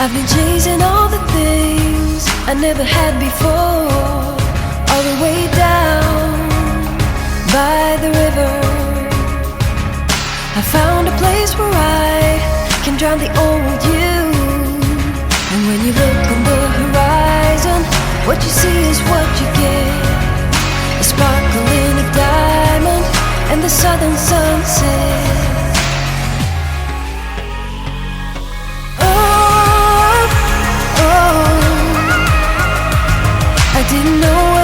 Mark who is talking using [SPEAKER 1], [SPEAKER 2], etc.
[SPEAKER 1] I've been chasing all the things I never had before, all the way down by the river. I found a place where I can drown the old you. And when you look on the horizon, what you see is what you get. A sparkle in a diamond and the southern sunset. I didn't know